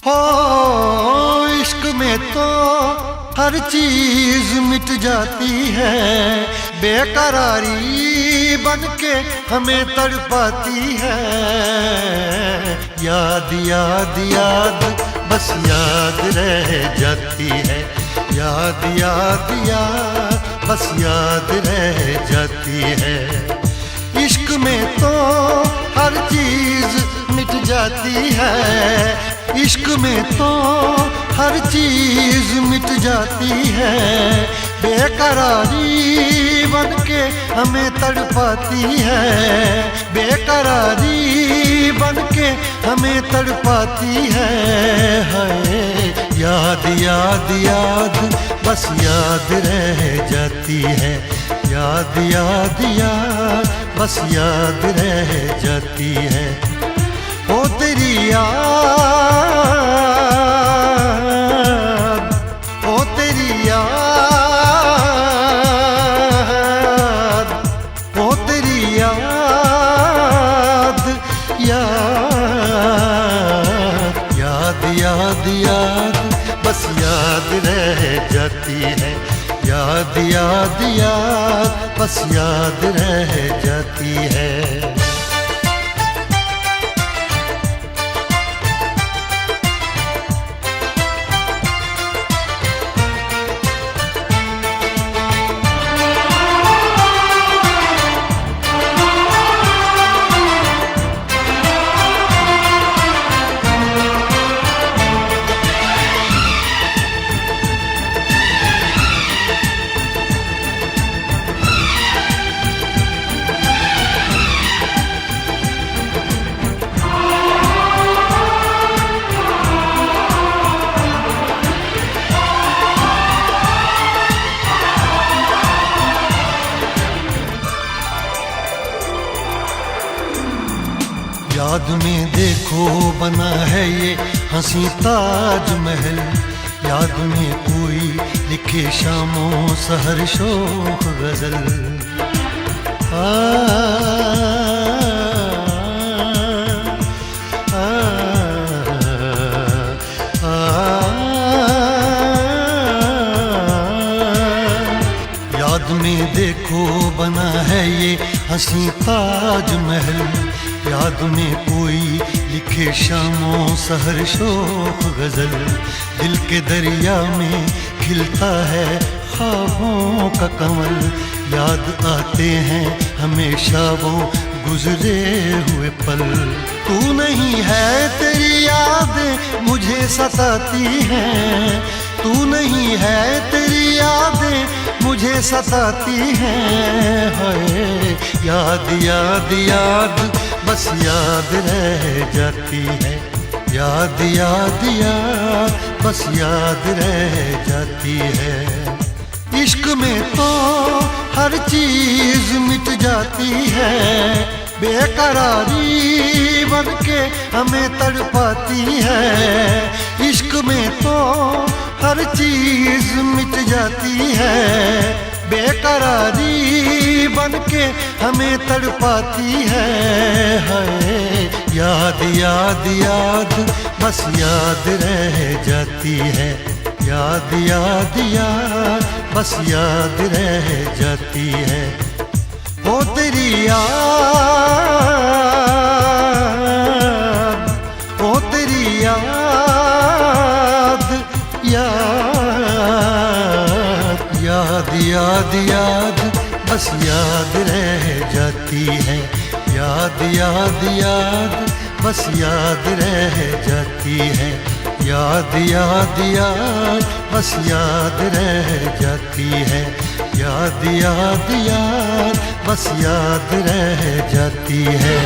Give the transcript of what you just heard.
हो इश्क में तो हर चीज मिट जाती है, बेकरारी बन के हमें तड़पाती है। याद याद याद बस याद रह जाती है, याद याद याद बस याद रह जाती है। इश्क में तो हर चीज मिट जाती है, इश्क में तो हर चीज मिट जाती है, बेकरारी बन के हमें तड़पाती है, बेकरारी बन के हमें तड़पाती है। हाय याद याद याद बस याद रह जाती है, याद याद याद बस याद रह जाती है। ओ तेरी याद, ओ तेरी याद, ओ तेरी याद, याद याद याद याद बस याद रह जाती है, याद याद याद बस याद रह जाती है। याद में देखो बना है ये हंसी ताजमहल, याद में कोई लिखे शामों सहर शोख गजल। याद में देखो बना है ये हंसी ताजमहल, याद में कोई लिखे शामों सहर शोख गजल। दिल के दरिया में खिलता है ख्वाबों का कमल, याद आते हैं हमेशा वो गुजरे हुए पल। तू नहीं है तेरी याद मुझे सताती है, तू नहीं है तेरी यादें मुझे सताती हैं। हाय याद याद याद बस याद रह जाती है, याद याद याद बस याद रह जाती है। इश्क में तो हर चीज मिट जाती है, बेकरारी बन के हमें तड़पाती है। इश्क में तो हर चीज मिट जाती है, बेकरारी बन के हमें तड़पाती है। हाय याद याद याद बस याद रह जाती है, याद याद याद बस याद रह जाती है। ओ तेरी याद, ओ तेरी याद, याद याद याद याद बस याद रह जाती है, याद याद याद बस याद रह जाती है। याद याद याद बस याद रह जाती है, याद याद याद बस याद रह जाती है।